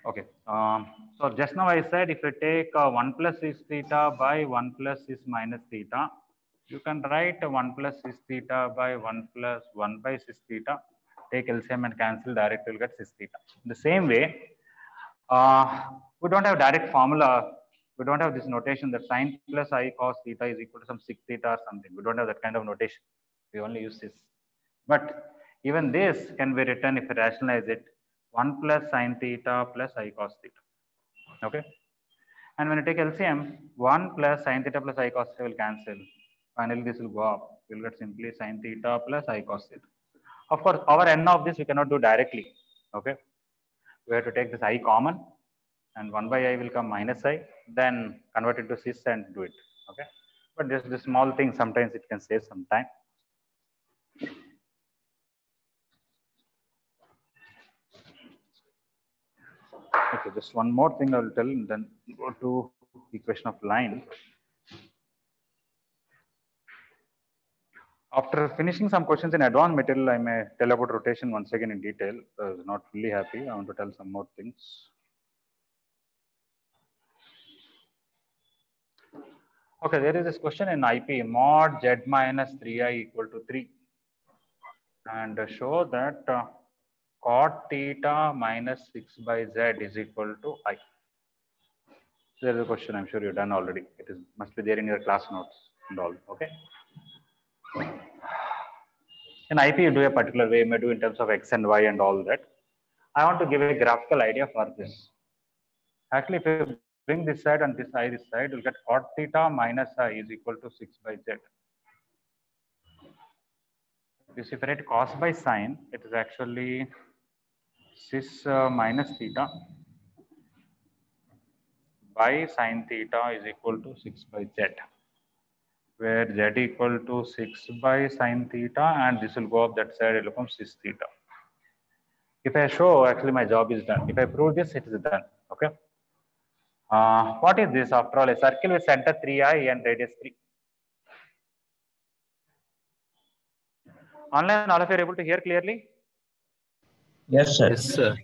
Okay. So just now I said if you take 1 plus is theta by 1 plus is minus theta, you can write 1 plus is theta by 1 plus 1 by cis theta. Take LCM and cancel, direct you'll get cis theta. In the same way, we don't have direct formula. We don't have this notation that sine plus I cos theta is equal to some sec theta or something. We don't have that kind of notation. We only use this. But even this can be written if you rationalize it 1 plus sine theta plus I cos theta. Okay. And when you take LCM, 1 plus sine theta plus I cos theta will cancel. Finally, this will go up. You'll get simply sine theta plus I cos theta. Of course, our n of this we cannot do directly. Okay. We have to take this I common, and 1 by I will come minus I, then convert it to cis and do it. Okay. But just the small thing, sometimes it can save some time. Okay, just one more thing I will tell, and then go to equation of line. After finishing some questions in advanced material, I may tell about rotation once again in detail. I was not fully happy. I want to tell some more things. Okay, there is this question in IP, mod z minus 3i equal to 3. And show that cot theta minus 6 by z is equal to I. So there is a question I'm sure you've done already. It is must be there in your class notes and all. Okay. In IP, you do a particular way, you may do in terms of x and y and all that. I want to give a graphical idea for this. Actually, if you bring this side and this side, you'll get cot theta minus I is equal to 6 by z. If you separate cos by sine, it is actually cis minus theta by sine theta is equal to 6 by z, where z equal to 6 by sine theta, and this will go up that side, it will become cis theta. If I show, actually my job is done. If I prove this, it is done. Okay. What is this after all? A circle with center 3i and radius 3. Online, all of you are able to hear clearly? Yes, sir. Yes, sir.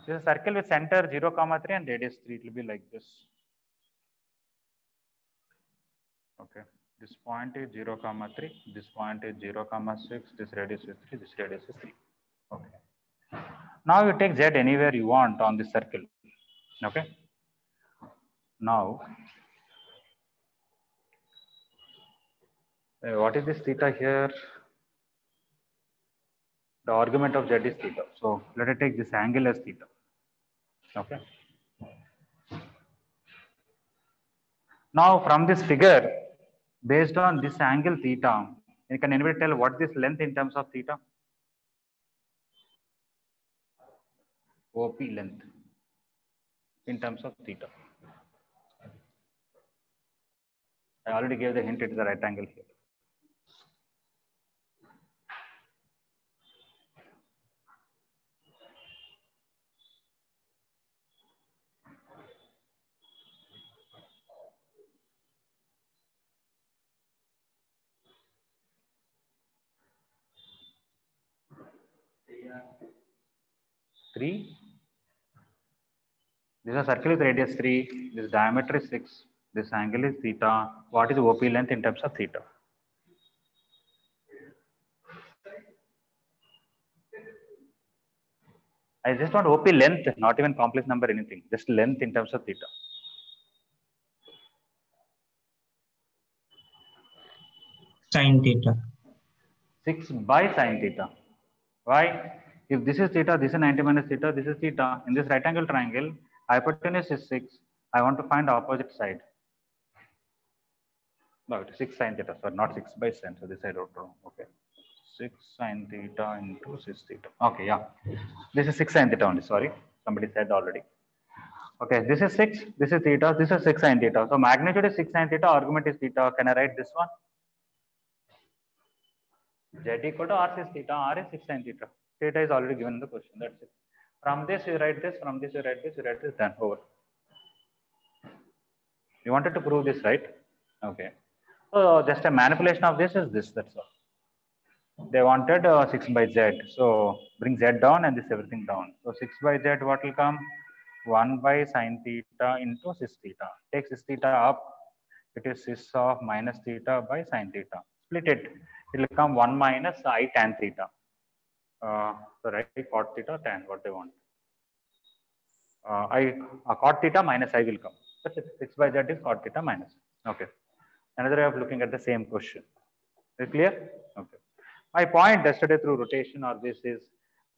This is a circle with center 0, 3 and radius 3. It will be like this. Okay. This point is 0, 3. This point is 0, 6. This radius is 3. This radius is 3. Okay. Now you take z anywhere you want on this circle. Okay. Now, what is this theta here? The argument of z is theta. So let us take this angle as theta. Okay. Now from this figure, based on this angle theta, can anybody tell what this length in terms of theta? OP length in terms of theta. I already gave the hint, it is a right angle here. Three. This is a circle with radius 3. This diameter is 6. This angle is theta. What is OP length in terms of theta? I just want OP length, not even complex number, anything. Just length in terms of theta. Sine theta. 6 by sine theta. Why? If this is theta, this is 90 minus theta, this is theta. In this right angle triangle, hypotenuse is 6. I want to find the opposite side. No, it is 6 sine theta. Sorry, not 6 by sine. So this I wrote wrong. Okay. 6 sine theta into 6 theta. Okay, yeah. This is 6 sine theta only. Sorry. Somebody said already. Okay, this is 6. This is theta. This is 6 sine theta. So magnitude is 6 sine theta. Argument is theta. Can I write this one? Z equal to R is theta. R is 6 sine theta. Theta is already given in the question. That's it. From this you write this. From this you write this. You write this. Done. Over. You wanted to prove this, right? Okay. So just a manipulation of this is this. That's all. They wanted 6 by z. So bring z down and this everything down. So 6 by z, what will come? 1 by sine theta into cis theta. Take cis theta up. It is cis of minus theta by sine theta. Split it. It will come 1 minus I tan theta. So right, cot theta, tan, what they want. Cot theta minus I will come. That's it. 6 by z is cot theta minus. Okay. Another way of looking at the same question. Is it clear? Okay. My point yesterday through rotation or this is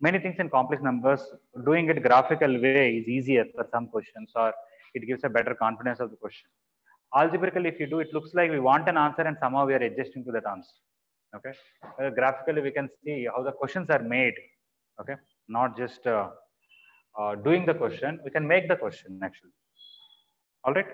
many things in complex numbers, doing it graphical way is easier for some questions, or it gives a better confidence of the question. Algebraically, if you do, it looks like we want an answer and somehow we are adjusting to that answer. Okay. Graphically, we can see how the questions are made. Okay. Not just doing the question, we can make the question actually. All right.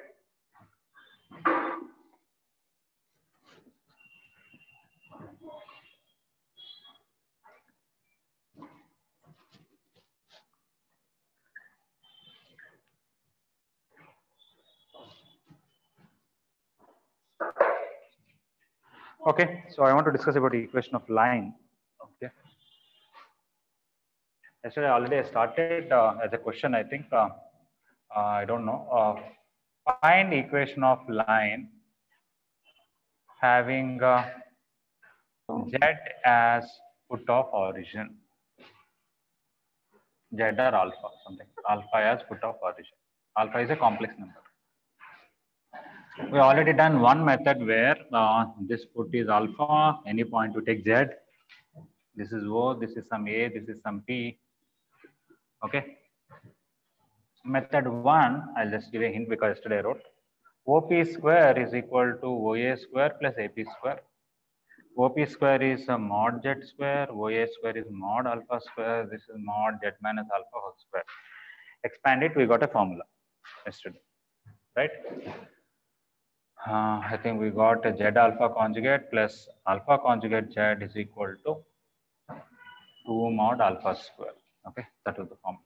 Okay, so I want to discuss about the equation of line. Okay. Yesterday already I started as a question, I think. I don't know. Find equation of line having z as put of origin. Z or alpha, something. Alpha as put of origin. Alpha is a complex number. We already done one method where this put is alpha, any point to take z. This is O, this is some A, this is some P. Okay. Method 1, I'll just give a hint because yesterday I wrote. OP square is equal to OA square plus AP square. OP square is a mod z square, OA square is mod alpha square, this is mod z minus alpha whole square. Expand it, we got a formula yesterday, right? I think we got a z alpha conjugate plus alpha conjugate z is equal to 2 mod alpha square. Okay, that was the formula.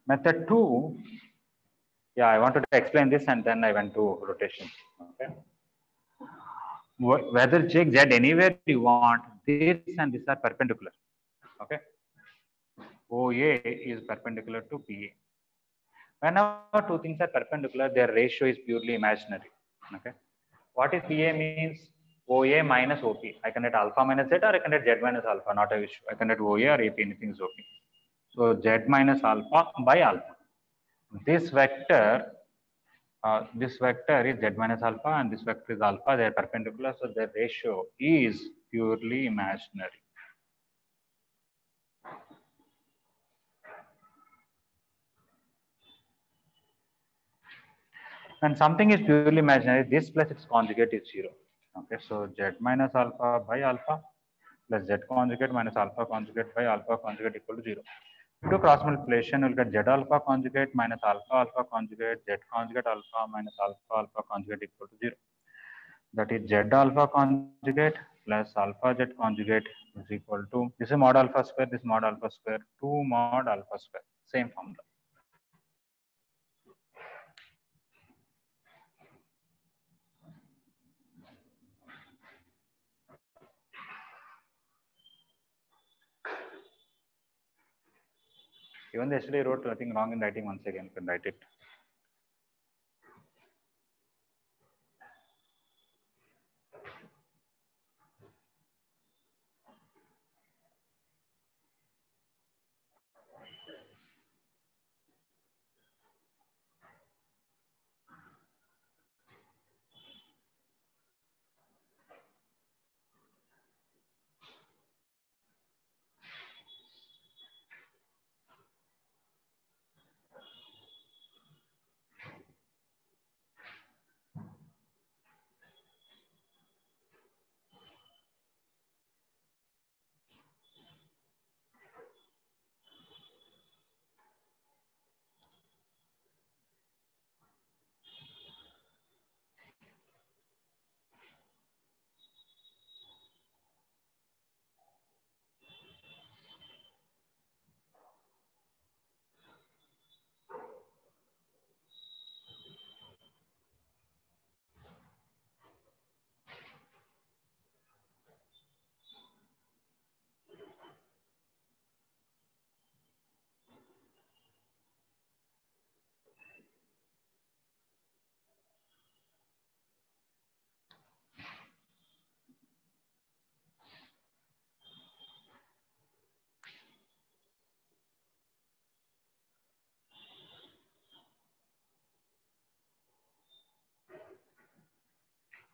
Method 2, yeah, I wanted to explain this and then I went to rotation. Okay. Whether check z anywhere you want, this and this are perpendicular. Okay. OA is perpendicular to PA. Whenever two things are perpendicular, their ratio is purely imaginary. Okay. What is PA means? OA minus OP. I can get alpha minus Z or I can get Z minus alpha, not a issue. I can get OA or AP, anything is OP. So Z minus alpha by alpha. This vector is z minus alpha and this vector is alpha. They are perpendicular, so their ratio is purely imaginary. And something is purely imaginary, this plus its conjugate is 0. Okay, so z minus alpha by alpha plus z conjugate minus alpha conjugate by alpha conjugate equal to 0. To cross multiplication, you'll get z alpha conjugate minus alpha alpha conjugate, z conjugate alpha minus alpha alpha conjugate equal to 0. That is z alpha conjugate plus alpha z conjugate is equal to, this is mod alpha square, this mod alpha square, 2 mod alpha square, same formula. Even yesterday I wrote nothing wrong in writing, once again you can write it.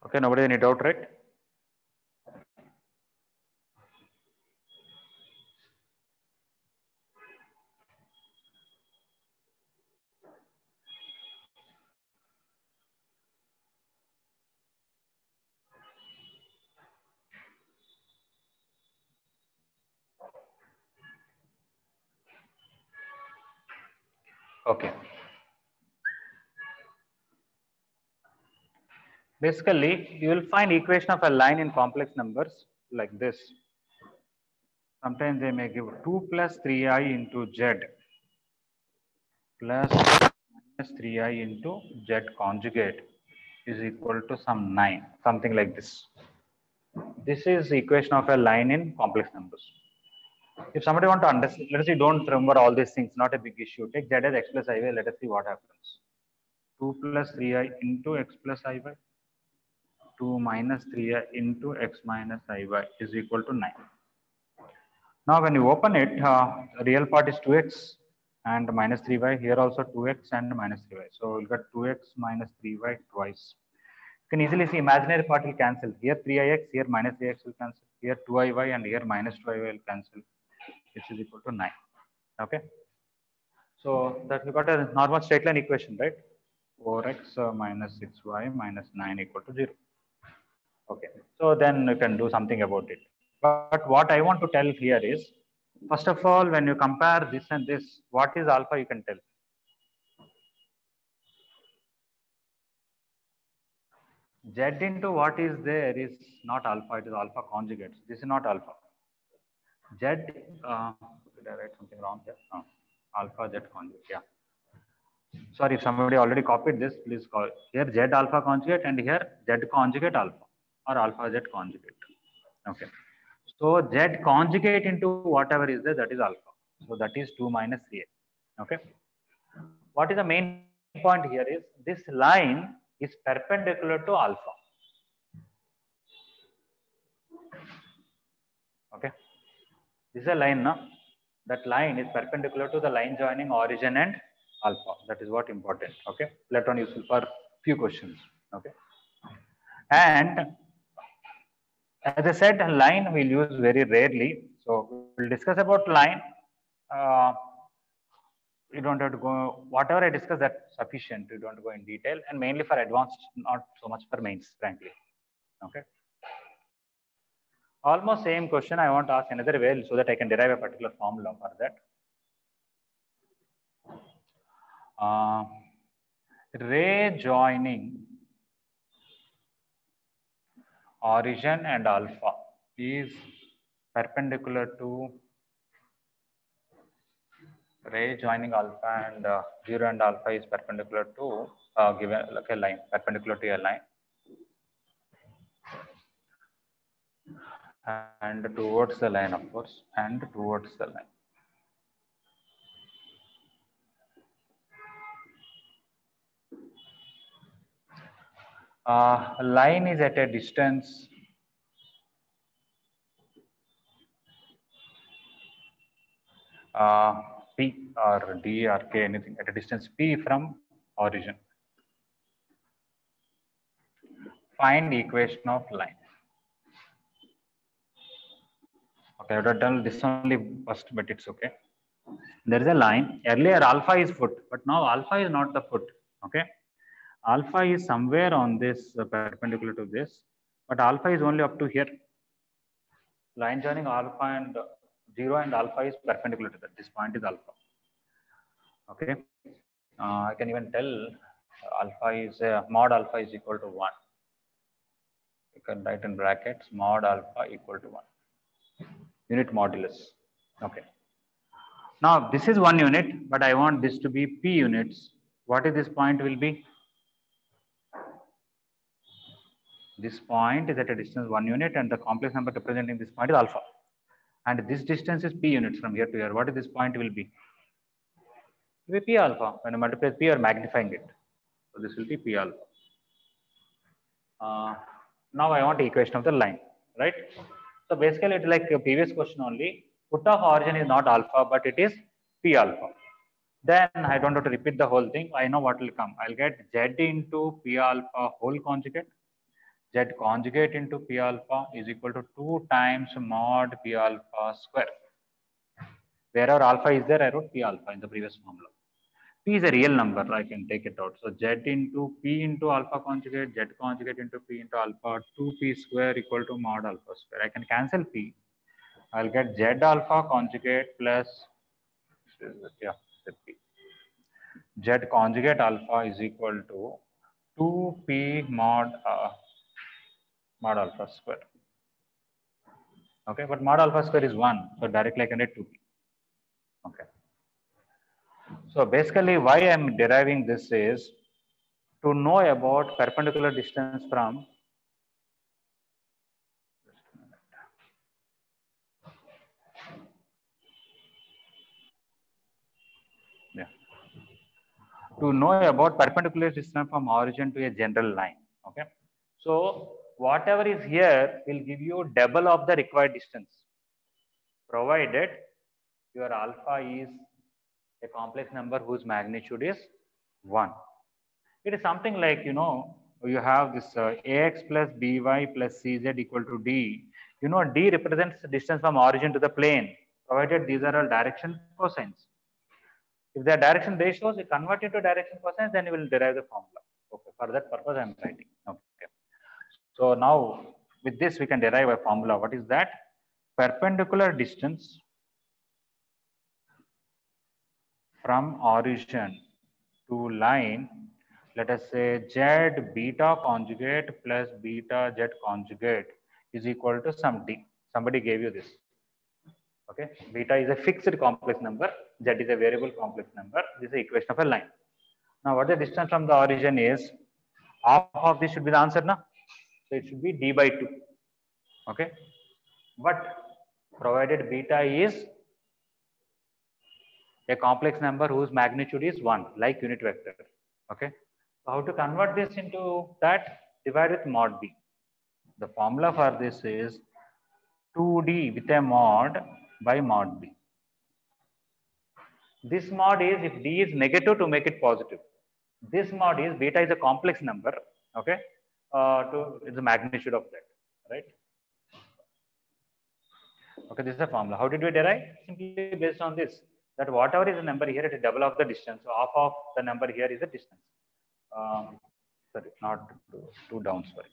Okay, nobody any doubt, right? Okay. Basically, you will find equation of a line in complex numbers like this. Sometimes they may give 2 plus 3i into z plus minus 3i into z conjugate is equal to some 9, something like this. This is the equation of a line in complex numbers. If somebody want to understand, let us see, don't remember all these things, not a big issue. Take z as x plus iy, let us see what happens. 2 plus 3i into x plus iy, 2 minus 3i into x minus iy is equal to 9. Now when you open it, real part is 2x and minus 3y, here also 2x and minus 3y. So we'll get 2x minus 3y twice. You can easily see imaginary part will cancel. Here 3ix, here minus 3x will cancel. Here 2iy and here minus 2iy will cancel. This is equal to 9. Okay. So that we got a normal straight line equation, right? 4x minus 6y minus 9 equal to 0. Okay. So then you can do something about it. But what I want to tell here is, first of all, when you compare this and this, what is alpha you can tell. Z into what is there is not alpha, it is alpha conjugates. This is not alpha. Z, did I write something wrong here? Alpha Z conjugate, yeah. Sorry, if somebody already copied this, please call. Here Z alpha conjugate and here Z conjugate alpha or alpha Z conjugate. Okay. So Z conjugate into whatever is there, that is alpha. So that is 2 minus 3a. Okay. What is the main point here is this line is perpendicular to alpha. Okay. This is a line, no? That line is perpendicular to the line joining origin and alpha. That is what important. Okay. Later on useful for few questions. Okay. And as I said, line we'll use very rarely. So we'll discuss about line. You don't have to go, whatever I discuss, that's sufficient. You don't go in detail, and mainly for advanced, not so much for mains, frankly. Okay. Almost same question. I want to ask another way so that I can derive a particular formula for that. Ray joining origin and alpha is perpendicular to ray joining alpha and 0 and alpha is perpendicular to given like a line, perpendicular to a line, and towards the line, of course, and towards the line. Line is at a distance P or D or K, anything at a distance P from origin. Find equation of line. Okay, I would have done this only first, but it's okay. There is a line. Earlier alpha is foot, but now alpha is not the foot. Okay. Alpha is somewhere on this perpendicular to this, but alpha is only up to here. Line joining alpha and 0 and alpha is perpendicular to that. This point is alpha. Okay. I can even tell alpha is mod alpha is equal to 1. You can write in brackets mod alpha equal to 1. Unit modulus. Okay. Now this is 1 unit, but I want this to be P units. What is this point will be? This point is at a distance 1 unit and the complex number representing this point is alpha. And this distance is P units from here to here. What is this point will be? It will be P alpha. When you multiply P, you are magnifying it. So this will be P alpha. Now I want the equation of the line, right? So basically it's like a previous question only. Foot of origin is not alpha, but it is P alpha. Then I don't have to repeat the whole thing. I know what will come. I'll get Z into P alpha whole conjugate. Z conjugate into P alpha is equal to 2 times mod P alpha square. Wherever alpha is there, I wrote P alpha in the previous formula. P is a real number, I can take it out. So Z into P into alpha conjugate, Z conjugate into P into alpha, 2P square equal to mod alpha square. I can cancel P. I'll get Z alpha conjugate plus, yeah, P. Z conjugate alpha is equal to 2P mod alpha square. Okay, but mod alpha square is 1. So directly I can write 2P. Okay. So basically why I am deriving this is to know about perpendicular distance from to know about perpendicular distance from origin to a general line. Okay. So whatever is here will give you double of the required distance, provided your alpha is a complex number whose magnitude is 1. It is something like, you have this ax plus by plus cz equal to d. D represents the distance from origin to the plane, provided these are all direction cosines. If the direction ratios, you convert into direction cosines, then you will derive the formula. Okay, for that purpose I am writing. Okay. So now with this we can derive a formula. What is that? Perpendicular distance from origin to line, let us say Z beta conjugate plus beta Z conjugate is equal to some D. Somebody gave you this. Okay, beta is a fixed complex number, Z is a variable complex number. This is the equation of a line. Now, what the distance from the origin is? Half of this should be the answer, na? So it should be D by 2. Okay, but provided beta is a complex number whose magnitude is 1, like unit vector. Okay, so how to convert this into that? Divide with mod b. The formula for this is 2d with a mod by mod b. This mod is if d is negative to make it positive. This mod is beta is a complex number. Okay, to the magnitude of that, right? Okay, this is the formula. How did we derive? Simply based on this, that whatever is the number here, it is double of the distance. So half of the number here is the distance. Sorry, not two down, sorry.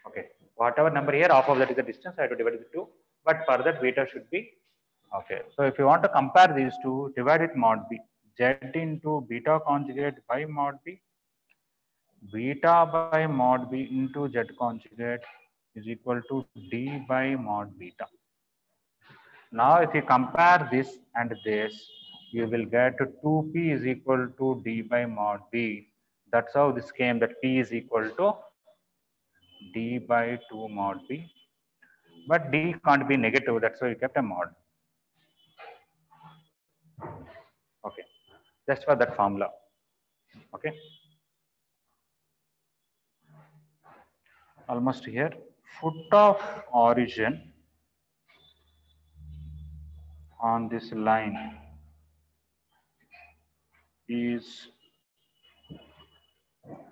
Okay, whatever number here, half of that is the distance. I have to divide it with 2, but for that beta should be, okay. So if you want to compare these two, divide with mod b. Z into beta conjugate by mod b. Beta by mod b into Z conjugate is equal to D by mod beta. Now, if you compare this and this, you will get 2P is equal to D by mod B. That's how this came, that P is equal to D by 2 mod B. But D can't be negative, that's why you kept a mod. Okay, just for that formula. Okay. Almost here. Foot of origin on this line is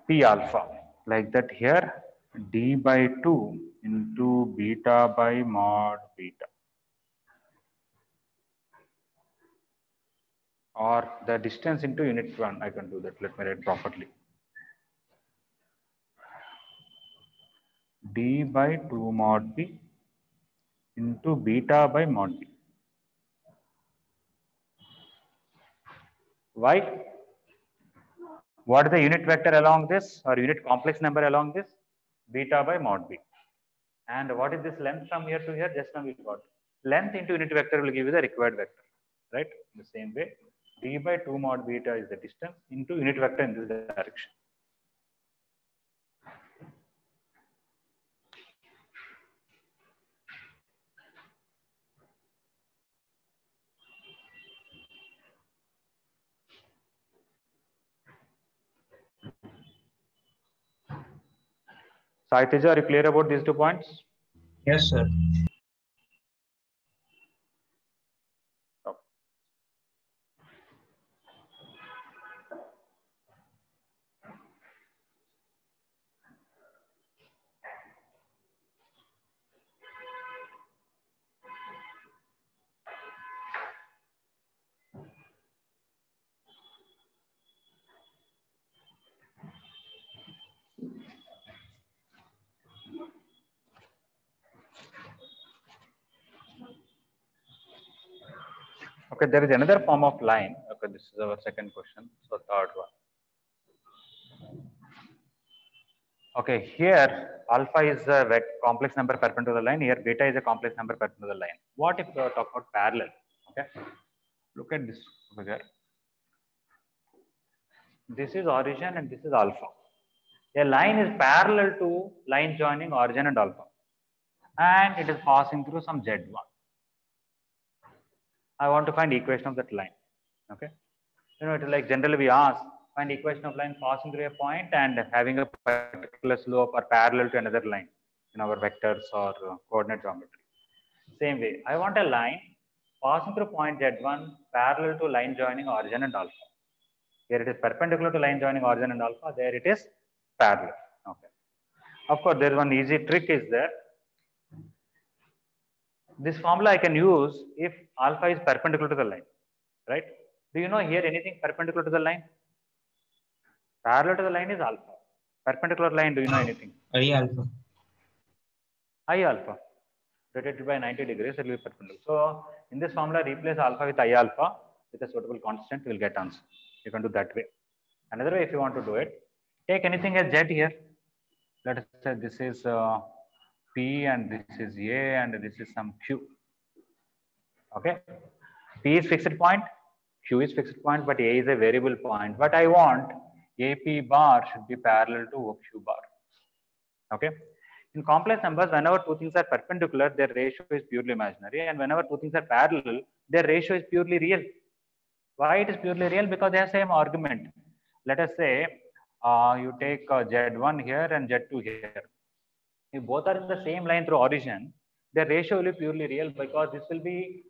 P alpha, like that here, D by 2 into beta by mod beta. Or the distance into unit 1, I can do that. Let me write properly. D by 2 mod B into beta by mod B. Why? What is the unit vector along this, or unit complex number along this? Beta by mod B. And what is this length from here to here? Just now we got. Length into unit vector will give you the required vector, right? In the same way, D by 2 mod beta is the distance into unit vector in this direction. Sai Teja, are you clear about these 2 points? Yes, sir. Okay, there is another form of line. Okay, this is our second question. So third one. Okay, here alpha is a complex number perpendicular to the line. Here beta is a complex number perpendicular to the line. What if we talk about parallel? Okay, look at this figure. This is origin and this is alpha. A line is parallel to line joining origin and alpha, and it is passing through some Z1. I want to find equation of that line. Okay, you know, it is like generally we ask find equation of line passing through a point and having a particular slope or parallel to another line in our vectors or coordinate geometry. Same way, I want a line passing through point Z1 parallel to line joining origin and alpha. Here it is perpendicular to line joining origin and alpha. There it is parallel. Okay. Of course, there is one easy trick is there. This formula I can use if alpha is perpendicular to the line, right? Do you know here anything perpendicular to the line? Parallel to the line is alpha. Perpendicular line, do you know anything? I alpha. I alpha. Rotated by 90 degrees, it will be perpendicular. So in this formula, replace alpha with I alpha with a suitable constant, you will get answer. You can do that way. Another way, if you want to do it, take anything as Z here. Let us say this is P and this is A and this is some Q. Okay. P is fixed point, Q is fixed point, but A is a variable point. But I want AP bar should be parallel to OQ bar. Okay. In complex numbers, whenever two things are perpendicular, their ratio is purely imaginary. And whenever two things are parallel, their ratio is purely real. Why it is purely real? Because they have same argument. Let us say you take Z1 here and Z2 here. If both are in the same line through origin, their ratio will be purely real because this will be,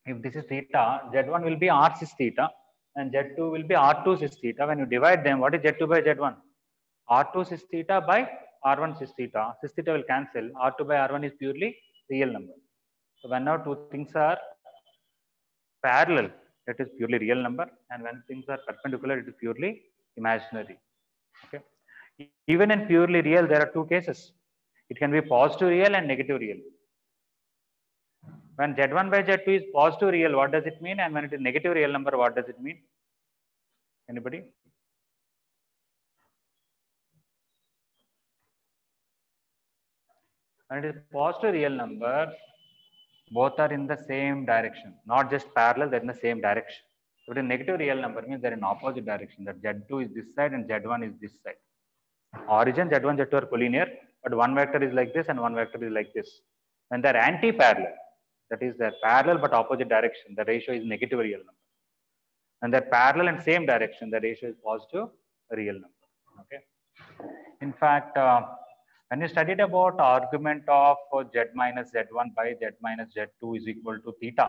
if this is theta, Z1 will be R cis theta and Z2 will be R2 cis theta. When you divide them, what is Z2 by Z1? R2 cis theta by R1 cis theta. Cis theta will cancel. R2 by R1 is purely real number. So whenever two things are parallel, it is purely real number, and when things are perpendicular, it is purely imaginary. Okay. Even in purely real, there are two cases. It can be positive real and negative real. When Z1 by Z2 is positive real, what does it mean? And when it is negative real number, what does it mean? Anybody? When it is positive real number, both are in the same direction, not just parallel, they're in the same direction. If it is negative real number, means they're in opposite direction, that Z2 is this side and Z1 is this side. Origin Z1, Z2 are collinear, but one vector is like this and one vector is like this. When they're anti-parallel, that is they're parallel but opposite direction, the ratio is negative real number. And they're parallel in same direction, the ratio is positive real number. Okay. In fact, when you studied about argument of Z minus Z1 by Z minus Z2 is equal to theta,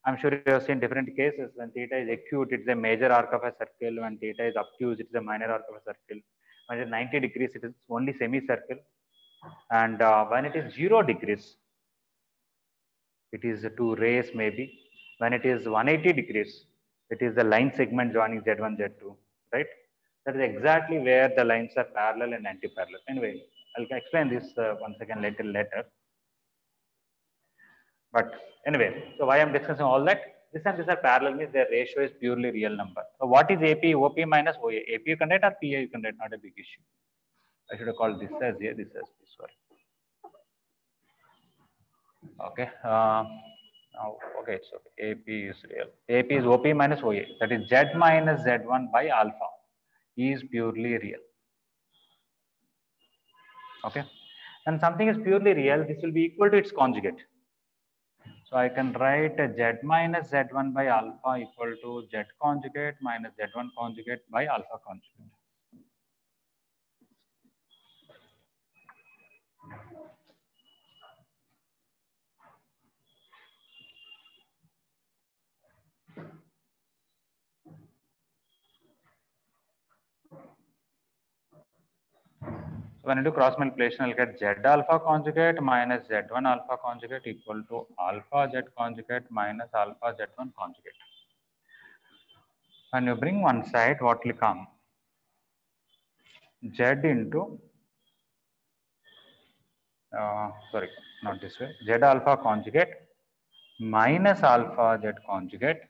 I'm sure you have seen different cases. When theta is acute, it's a major arc of a circle. When theta is obtuse, it's a minor arc of a circle. When it is 90 degrees, it is only semicircle. And when it is 0 degrees, it is two rays maybe. When it is 180 degrees, it is the line segment joining Z1, Z2, right? That is exactly where the lines are parallel and anti-parallel. Anyway, I'll explain this once again later. But anyway, so why I'm discussing all that? This and this are parallel means their ratio is purely real number. So what is AP? OP minus OA. AP you can write or PA you can write, not a big issue. I should have called this as A, this as B, sorry. Okay. Now, okay, it's okay. AP is real. AP is OP minus OA. That is Z minus Z1 by alpha is purely real. Okay. And something is purely real, this will be equal to its conjugate. So I can write Z minus Z1 by alpha equal to Z conjugate minus Z1 conjugate by alpha conjugate. So when I do cross multiplication, I'll get Z alpha conjugate minus Z1 alpha conjugate equal to alpha Z conjugate minus alpha Z1 conjugate. When you bring one side, what will come? Z into, sorry, not this way, Z alpha conjugate minus alpha z conjugate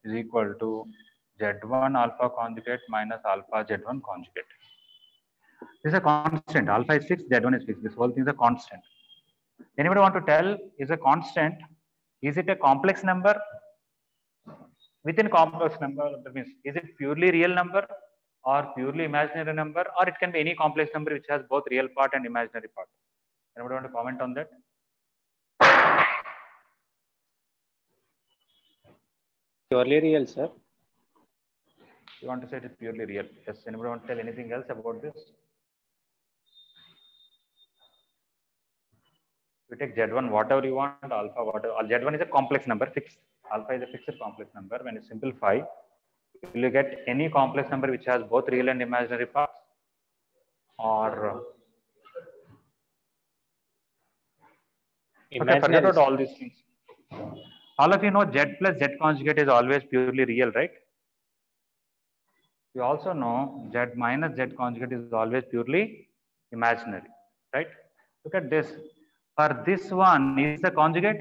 is equal to z1 alpha conjugate minus alpha z1 conjugate. This is a constant. Alpha is fixed, z1 is fixed. This whole thing is a constant. Anybody want to tell, is a constant, is it a complex number? Within complex number, that means, is it purely real number or purely imaginary number, or it can be any complex number which has both real part and imaginary part? Anybody want to comment on that? Purely real, sir. You want to say it is purely real? Yes. Anybody want to tell anything else about this? You take Z1 whatever you want, alpha whatever. Z1 is a complex number, fixed. Alpha is a fixed complex number. When you simplify, will you get any complex number which has both real and imaginary parts? Or okay, forget about all these things. All of you know Z plus Z conjugate is always purely real, right? You also know Z minus Z conjugate is always purely imaginary, right? Look at this. For this one, is the conjugate?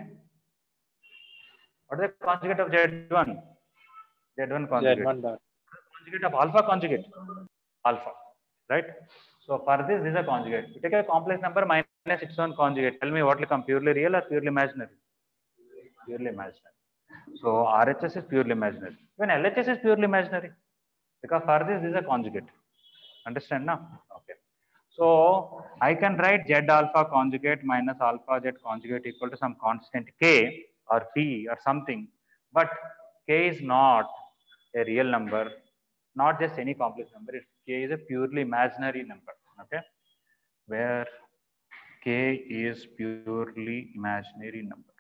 What is the conjugate of Z1? Z1 conjugate. Z1 dot. Conjugate of alpha conjugate? Alpha, right? So for this is a conjugate. You take a complex number minus its own conjugate. Tell me what will come, purely real or purely imaginary? Purely imaginary. So RHS is purely imaginary. Even LHS is purely imaginary. Because for this is a conjugate. Understand now? Okay. So I can write Z alpha conjugate minus alpha Z conjugate equal to some constant K or P or something. But K is not a real number, not just any complex number. K is a purely imaginary number. Okay. Where K is purely imaginary number.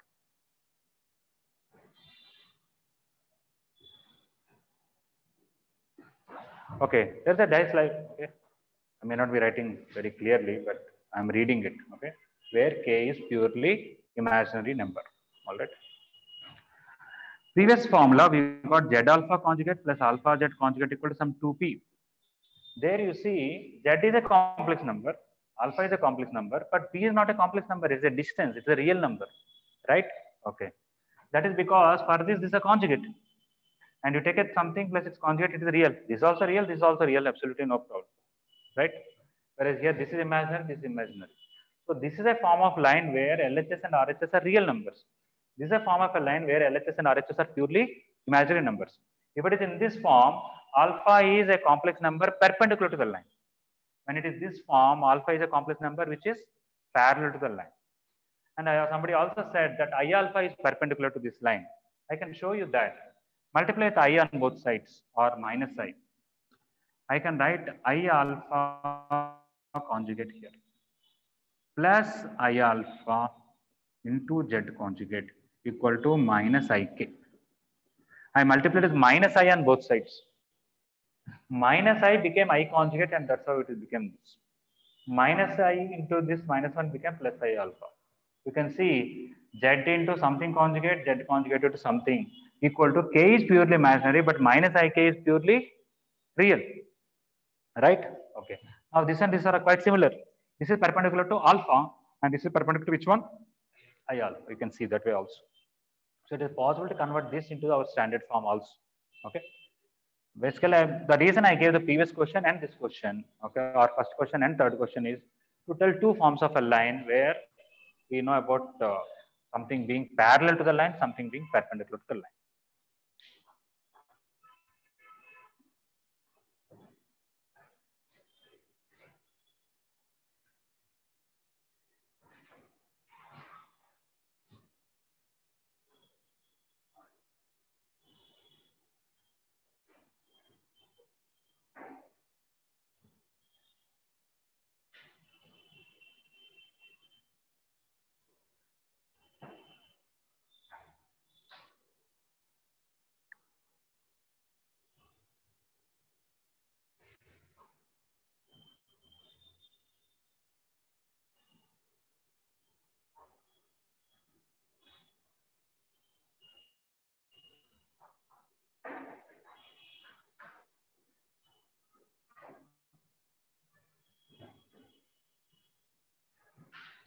Okay, there's a dice like, okay. I may not be writing very clearly, but I'm reading it, okay, where K is purely imaginary number, all right. Previous formula, we got Z alpha conjugate plus alpha Z conjugate equal to some 2P. There you see, Z is a complex number, alpha is a complex number, but P is not a complex number, it's a distance, it's a real number, right? Okay. That is because for this is a conjugate. And you take it something plus its conjugate, it is real. This is also real, this is also real, absolutely no problem, right? Whereas here, this is imaginary, this is imaginary. So this is a form of line where LHS and RHS are real numbers. This is a form of a line where LHS and RHS are purely imaginary numbers. If it is in this form, alpha is a complex number perpendicular to the line. When it is this form, alpha is a complex number which is parallel to the line. And somebody also said that I alpha is perpendicular to this line. I can show you that. Multiply with I on both sides or minus I. I can write I alpha conjugate here plus I alpha into Z conjugate equal to minus IK. I multiplied with minus I on both sides. Minus I became I conjugate and that's how it became this. Minus I into this minus 1 became plus I alpha. You can see Z into something conjugate, Z conjugated to something equal to K is purely imaginary, but minus IK is purely real. Right? Okay. Now this and this are quite similar. This is perpendicular to alpha and this is perpendicular to which one? I alpha. You can see that way also. So it is possible to convert this into our standard form also. Okay. Basically, the reason I gave the previous question and this question, okay, or first question and third question is to tell two forms of a line where we know about something being parallel to the line, something being perpendicular to the line.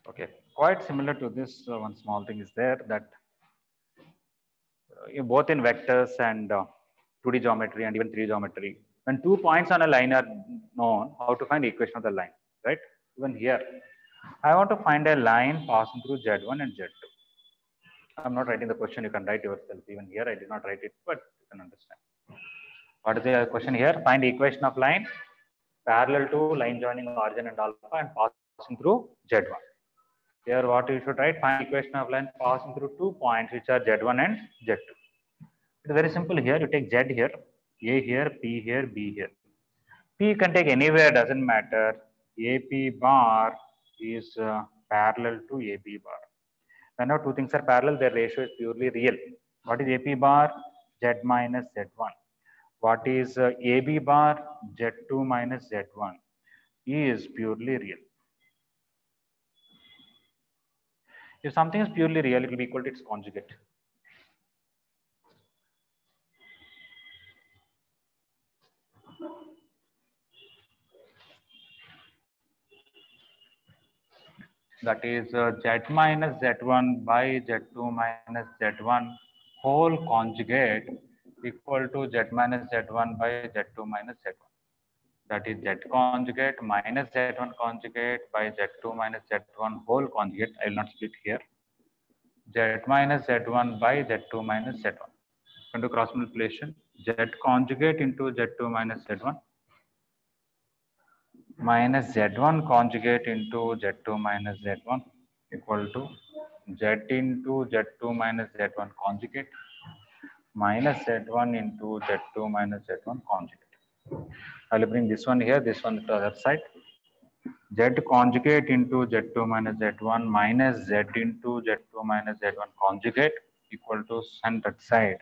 Okay, quite similar to this, one small thing is there that both in vectors and 2D geometry and even 3D geometry. When 2 points on a line are known, how to find the equation of the line, right? Even here, I want to find a line passing through Z1 and Z2. I'm not writing the question, you can write yourself. Even here, I did not write it, but you can understand. What is the question here? Find the equation of line parallel to line joining origin and alpha and passing through Z1. Here, what you should write? Find the equation of line passing through 2 points, which are Z1 and Z2. It's very simple here. You take Z here, A here, P here, B here. P you can take anywhere, doesn't matter. AP bar is parallel to AB bar. Whenever two things are parallel, their ratio is purely real. What is AP bar? Z minus Z1. What is AB bar? Z2 minus Z1 is purely real. If something is purely real, it will be equal to its conjugate. That is Z minus Z1 by Z2 minus Z1 whole conjugate equal to Z minus Z1 by Z2 minus Z1. That is Z conjugate minus Z1 conjugate by Z2 minus Z1 whole conjugate. I will not split here. Z minus Z1 by Z2 minus Z1. Can do cross multiplication. Z conjugate into Z2 minus Z1 minus Z1 conjugate into Z2 minus Z1 equal to Z into Z2 minus Z1 conjugate minus Z1 into Z2 minus Z1 conjugate. I will bring this one here, this one to the other side. Z conjugate into Z2 minus Z1 minus Z into Z2 minus Z1 conjugate equal to send that side.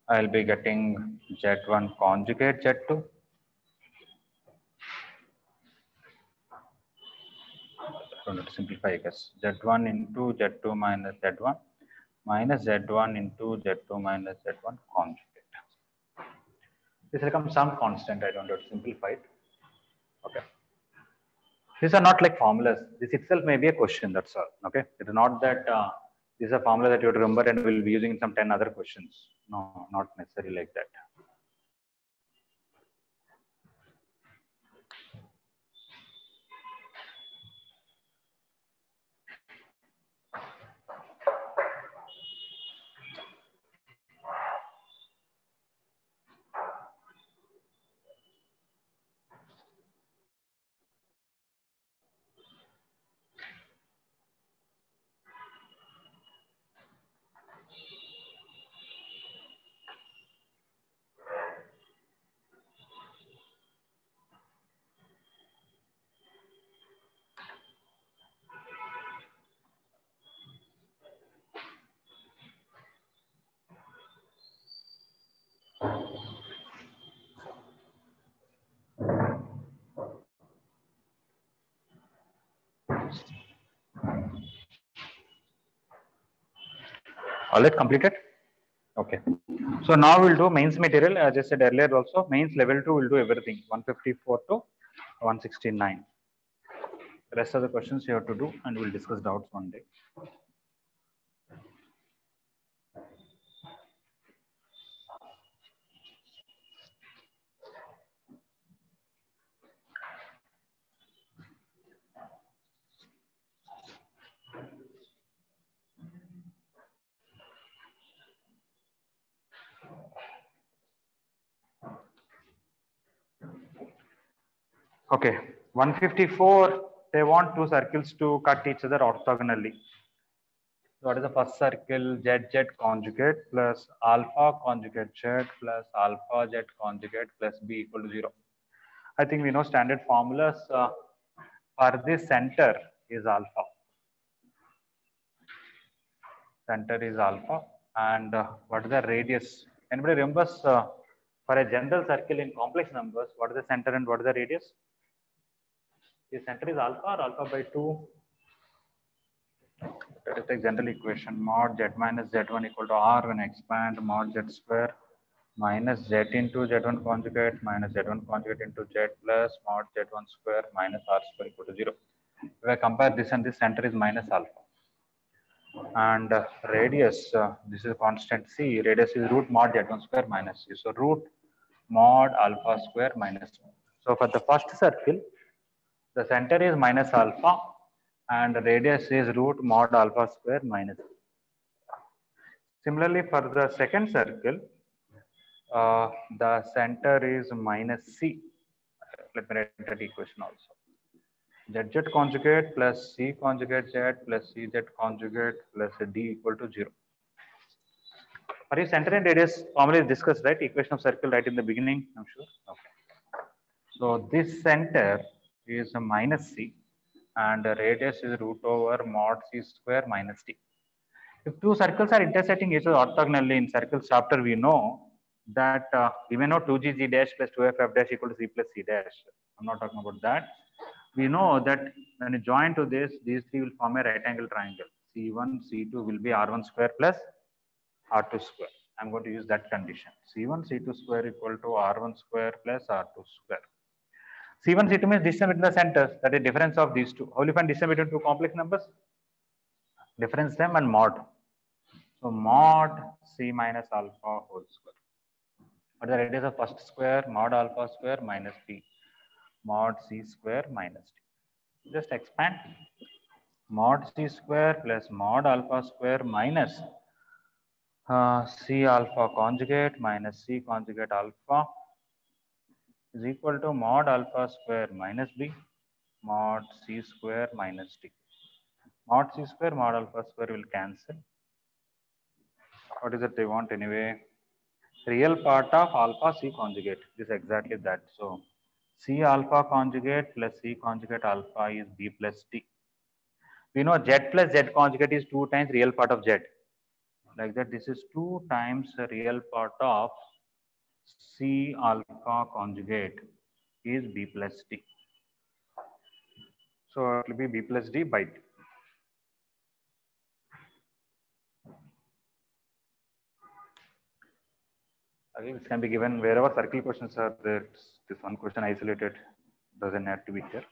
I'll be getting Z1 conjugate Z2 to simplify, I guess. Z1 into Z2 minus Z1 minus Z1 into Z2 minus Z1 conjugate. This will become some constant. I don't have to simplify it. Okay. These are not like formulas. This itself may be a question. That's all. Okay. It is not that this is a formula that you would remember and will be using in some 10 other questions. No, not necessarily like that. All it completed? Okay. So now we'll do mains material. As I said earlier also, mains level 2 will do everything. 154 to 169. The rest of the questions you have to do and we'll discuss doubts one day. Okay, 154, they want two circles to cut each other orthogonally. What is the first circle? ZZ conjugate plus alpha conjugate Z plus alpha Z conjugate plus B equal to 0. I think we know standard formulas for this center is alpha. Center is alpha. And what is the radius? Anybody remembers for a general circle in complex numbers, what is the center and what is the radius? The center is alpha or alpha by 2. That is the general equation. Mod Z minus Z1 equal to R when I expand mod Z square minus Z into Z1 conjugate minus Z1 conjugate into Z plus mod Z1 square minus R square equal to 0. If I compare this and this, center is minus alpha. and radius, this is constant c, radius is root mod z1 square minus c. So root mod alpha square minus 1. So for the first circle, the center is minus alpha and radius is root mod alpha square minus. Similarly, for the second circle, the center is minus c. Let me write that equation also. ZZ conjugate plus C conjugate Z plus CZ conjugate plus D equal to 0. Are you center and radius formally discussed, right? Equation of circle right in the beginning, I'm sure. Okay. So this center is a minus C and the radius is root over mod C square minus D. If two circles are intersecting each other orthogonally in circles chapter, we know that we may know 2GG dash plus 2FF dash equal to C plus C dash. I'm not talking about that. We know that when you join to this, these three will form a right angle triangle. C1, C2 will be R1 square plus R2 square. I'm going to use that condition. C1, C2 square equal to R1 square plus R2 square. C1, C2 means distance between the centers. That is difference of these two. How will you find distance between two complex numbers? Difference them and mod. So mod C minus alpha whole square. What is the radius of first square? Mod alpha square minus B. Mod C square minus D. Just expand. Mod C square plus mod alpha square minus C alpha conjugate minus C conjugate alpha is equal to mod alpha square minus B mod C square minus D. Mod C square mod alpha square will cancel. What is it they want anyway? Real part of alpha C conjugate is exactly that. So C alpha conjugate plus C conjugate alpha is B plus D. We know Z plus Z conjugate is 2 times real part of Z. Like that, this is 2 times the real part of C alpha conjugate is B plus D. So it will be B plus D by D. Again, this can be given wherever circle questions are there. This one question isolated doesn't have to be here.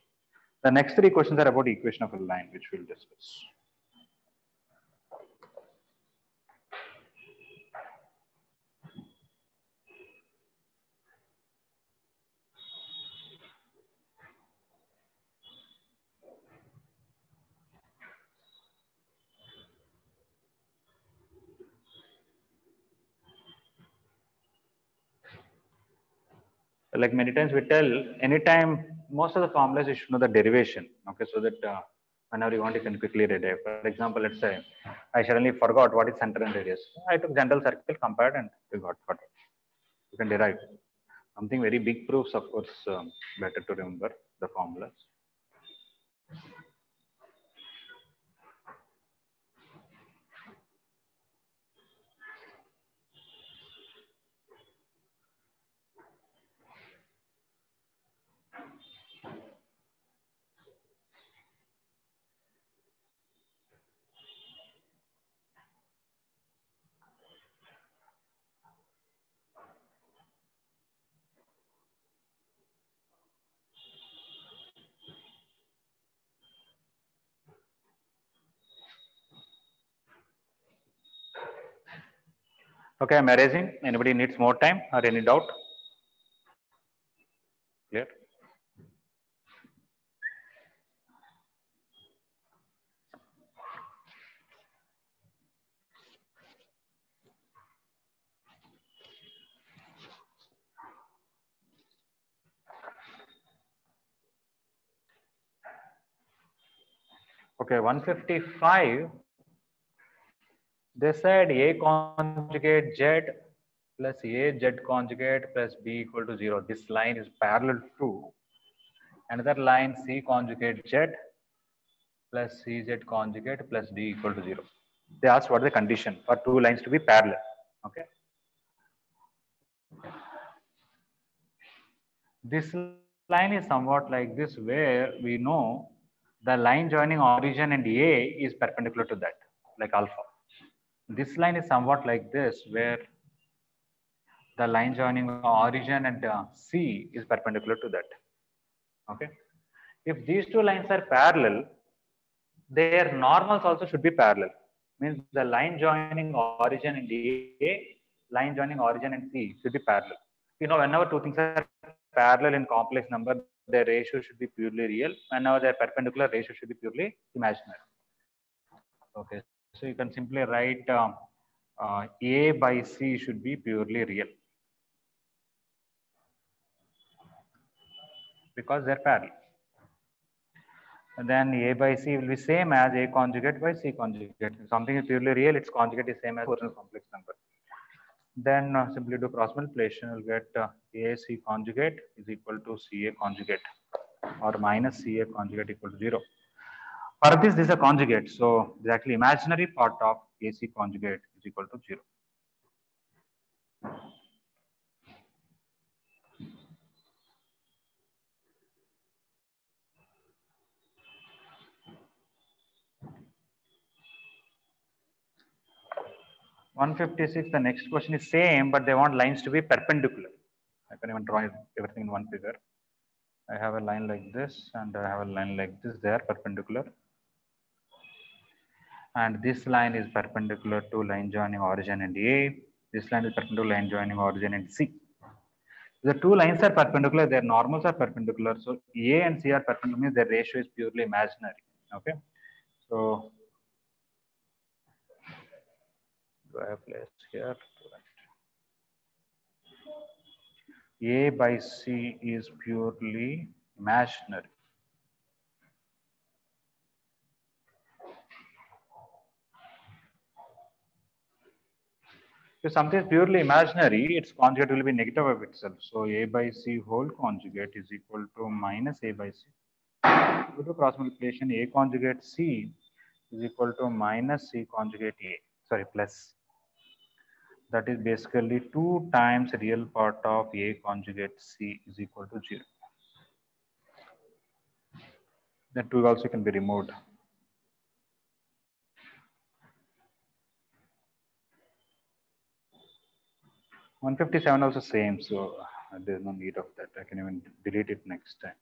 The next 3 questions are about equation of a line, which we'll discuss. Like many times we tell, anytime, most of the formulas you should know the derivation. Okay, so that whenever you want, you can quickly derive. For example, let's say I suddenly forgot what is center and radius. I took general circle, compared, and we got what you can derive. Something very big proofs, of course, better to remember the formulas. Okay, I'm erasing. Anybody needs more time or any doubt? Clear? Okay, 155. They said A conjugate Z plus A Z conjugate plus B equal to 0. This line is parallel to another line C conjugate Z plus CZ conjugate plus D equal to 0. They asked what is the condition for 2 lines to be parallel. Okay. This line is somewhat like this, where we know the line joining origin and A is perpendicular to that, like alpha. This line is somewhat like this, where the line joining origin and C is perpendicular to that. Okay. If these 2 lines are parallel, their normals also should be parallel. means the line joining origin and A, line joining origin and C should be parallel. You know, whenever two things are parallel in complex number, their ratio should be purely real. Whenever they're perpendicular, ratio should be purely imaginary. Okay, so you can simply write A by C should be purely real because they're parallel. And then A by C will be same as A conjugate by C conjugate. If something is purely real, its conjugate is same as original complex number. Then simply do cross multiplication, you'll get AC conjugate is equal to CA conjugate or minus CA conjugate equal to 0. For this is a conjugate, so the actually imaginary part of AC conjugate is equal to 0. (156). The next question is same, but they want lines to be perpendicular. I can even draw everything in one figure. I have a line like this, and I have a line like this. They are perpendicular. And this line is perpendicular to line joining origin and A. This line is perpendicular to line joining origin and C. The two lines are perpendicular, their normals are perpendicular. So A and C are perpendicular, means their ratio is purely imaginary. Okay. So do I have place here? A by C is purely imaginary. If something is purely imaginary, its conjugate will be negative of itself. So A by C whole conjugate is equal to minus A by C. Go to cross multiplication, A conjugate C is equal to minus C conjugate A. Sorry, plus. That is basically 2 times real part of A conjugate C is equal to 0. Then 2 also can be removed. (157) also same, so there's no need of that. I can even delete it next time.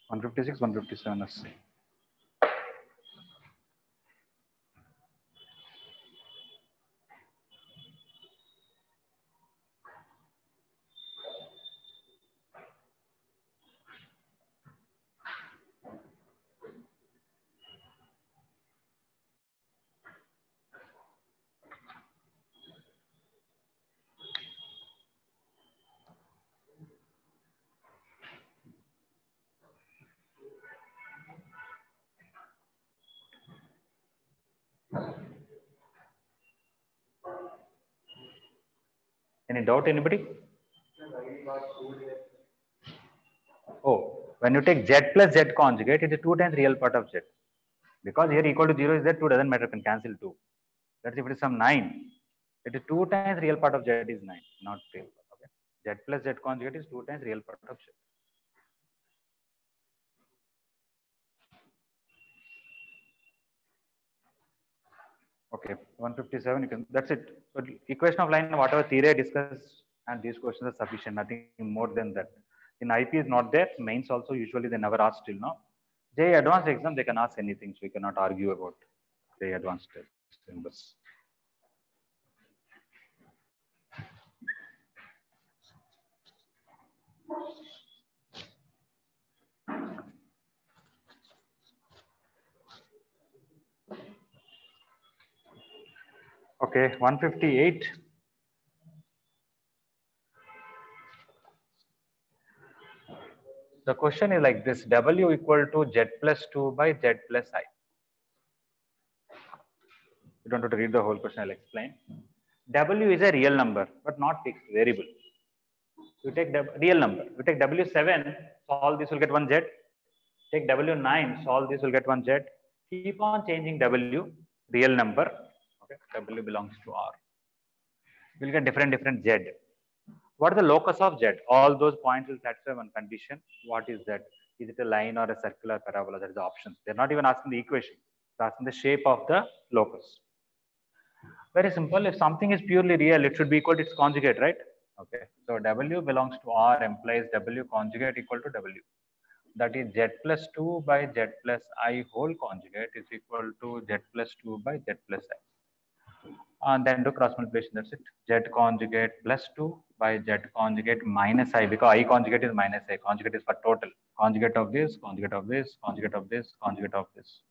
156, 157 is same. Any doubt, anybody? Oh, when you take Z plus Z conjugate, it is 2 times real part of Z. Because here equal to 0 is there, 2 doesn't matter, can cancel 2. That's if it is some 9. It is 2 times real part of Z is 9, not real part. Okay. Z plus Z conjugate is 2 times real part of Z. Okay, 157, you can, that's it. So equation of line, whatever theory I discussed, and these questions are sufficient, nothing more than that. In IP is not there, mains also usually they never ask till now. JEE advanced exam, they can ask anything, so we cannot argue about JEE advanced syllabus. Okay, 158. The question is like this: W equal to Z plus 2 by Z plus I. You don't have to read the whole question, I'll explain. W is a real number, but not fixed variable. You take the real number. You take W7, solve this will get 1 Z. Take W9, solve this will get 1 Z. Keep on changing W, real number. Okay, W belongs to R. We'll get different Z. What is the locus of Z? All those points will satisfy one condition. What is Z? Is it a line or a circular parabola? That is the option. They're not even asking the equation. They're asking the shape of the locus. Very simple. If something is purely real, it should be equal to its conjugate, right? Okay. So W belongs to R implies W conjugate equal to W. that is z plus 2 by z plus I whole conjugate is equal to z plus 2 by z plus I. And then do cross multiplication, that's it. Z conjugate plus 2 by Z conjugate minus I, because I conjugate is minus I. Conjugate is for total. Conjugate of this, conjugate of this, conjugate of this, conjugate of this.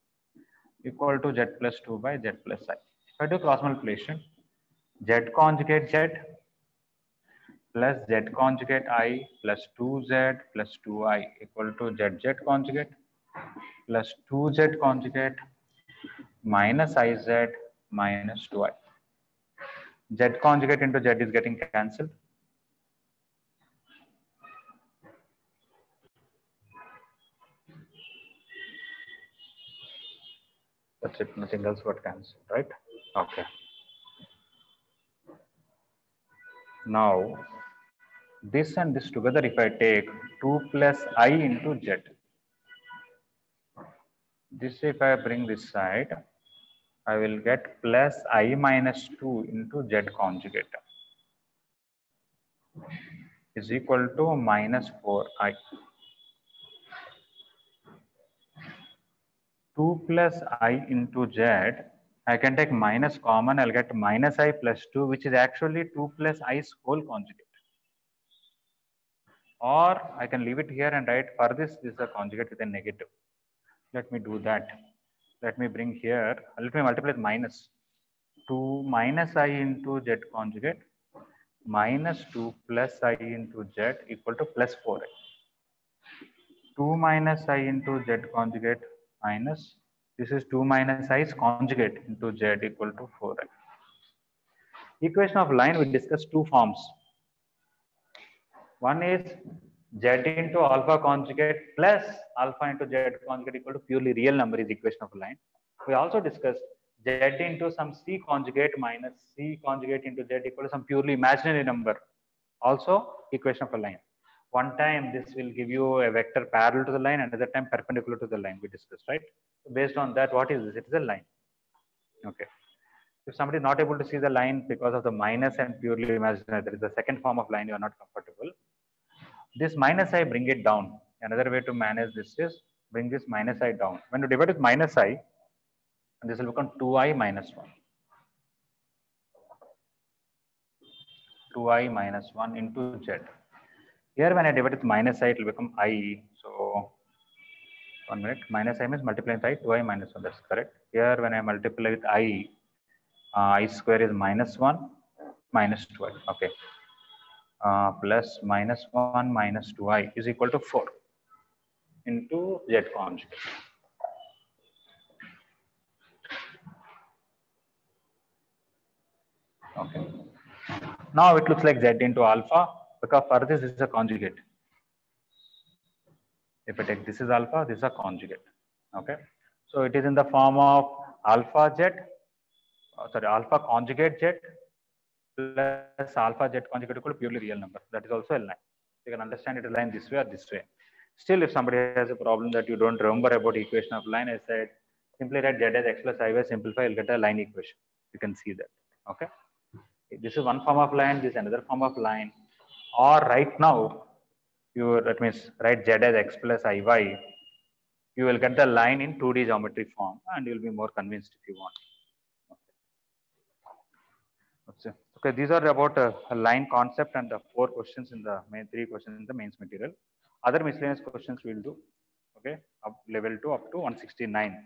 Equal to Z plus 2 by Z plus I. If I do cross multiplication, Z conjugate Z plus Z conjugate I plus 2Z plus 2I equal to ZZ conjugate plus 2Z conjugate minus IZ minus 2I. Z conjugate into Z is getting cancelled. That's it, nothing else but cancel, right? Okay. Now, this and this together, if I take 2 plus I into Z, this if I bring this side, I will get plus I minus 2 into Z conjugate is equal to minus 4I. 2 plus I into Z, I can take minus common, I'll get minus I plus 2, which is actually 2 plus I's whole conjugate. Or I can leave it here and write for this is a conjugate with a negative. Let me do that. Let me bring here, let me multiply with minus 2 minus I into Z conjugate minus 2 plus I into Z equal to plus 4I. 2 minus I into Z conjugate minus, this is 2 minus I's conjugate into Z equal to 4I. Equation of line, we discussed two forms. One is Z into alpha conjugate plus alpha into Z conjugate equal to purely real number is equation of line. We also discussed Z into some C conjugate minus C conjugate into Z equal to some purely imaginary number. Also equation of a line. One time this will give you a vector parallel to the line, another time perpendicular to the line we discussed, right? So based on that, what is this? It is a line. Okay. If somebody is not able to see the line because of the minus and purely imaginary, there is a second form of line you are not comfortable. This minus I, bring it down. Another way to manage this is bring this minus I down. When you divide with minus I, this will become 2I minus 1. 2I minus 1 into Z. Here when I divide with minus I, it will become I. So 1 minute, minus I means multiplying with I, 2I minus 1, that's correct. Here when I multiply with I square is minus 1 minus 2I, okay. Plus minus 1 minus 2I is equal to 4 into Z conjugate. Okay. Now it looks like Z into alpha because for this is a conjugate. If I take this is alpha, this is a conjugate. Okay. So it is in the form of alpha Z, alpha conjugate Z plus alpha Z conjugate equal to purely real number. That is also a line. You can understand it a line this way or this way. Still, if somebody has a problem that you don't remember about equation of line, I said simply write Z as x plus I y, simplify, you'll get a line equation. You can see that. Okay. This is one form of line, this is another form of line. Or right now, that means write Z as x plus I y. You will get the line in 2D geometry form and you will be more convinced if you want. Okay, these are about a line concept and the 4 questions in the main 3 questions in the mains material. Other miscellaneous questions we will do. Okay, up level 2 up to 169.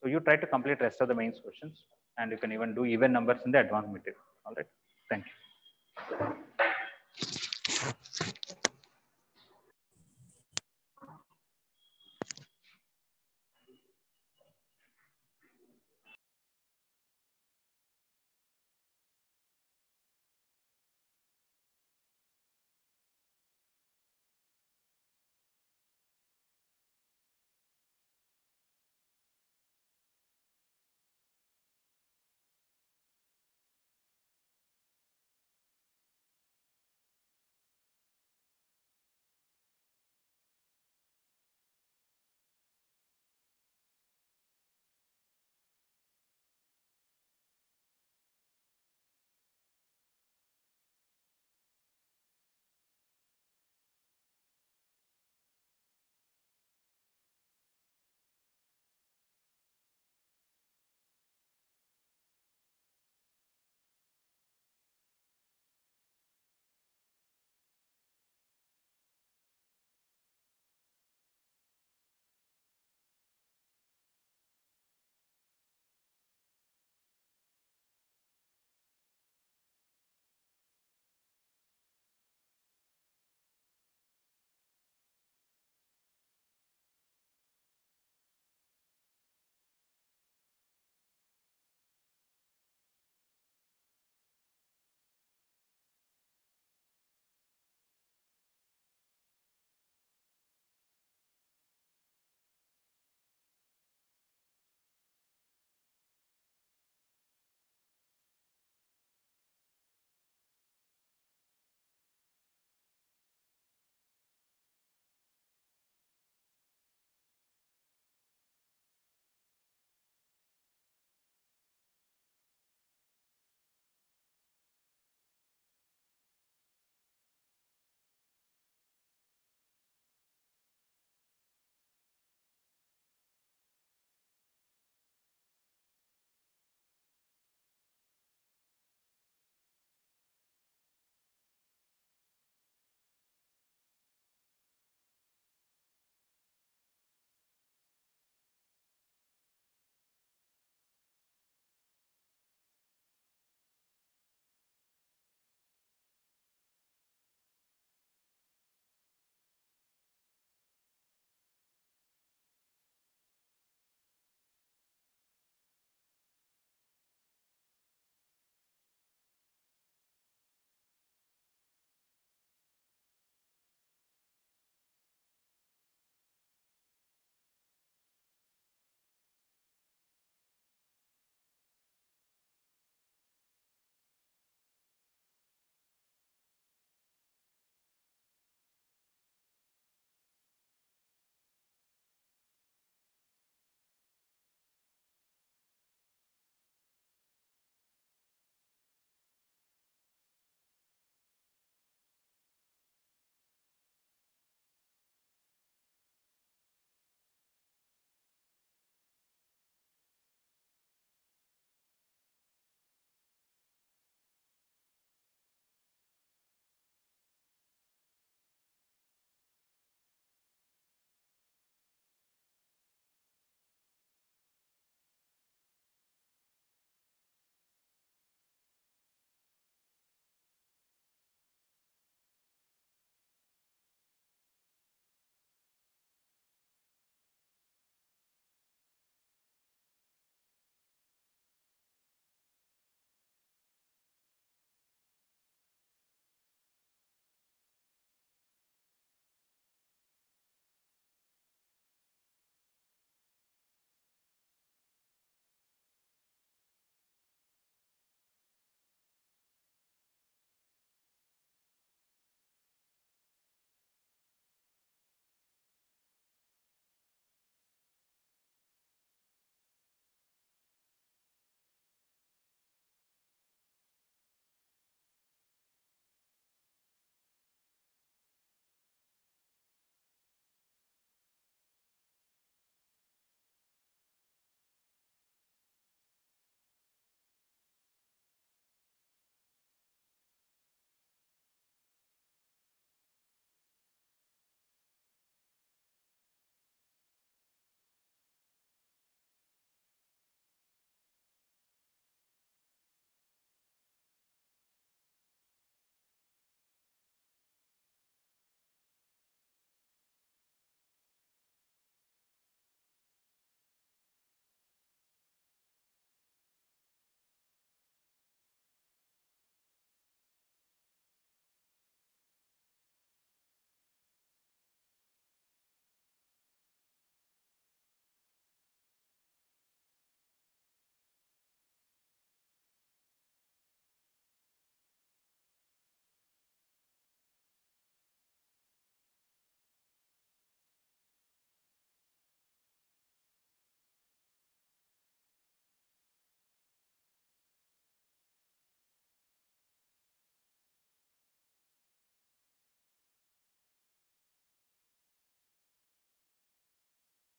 So you try to complete rest of the mains questions and you can even do even numbers in the advanced material. All right, thank you.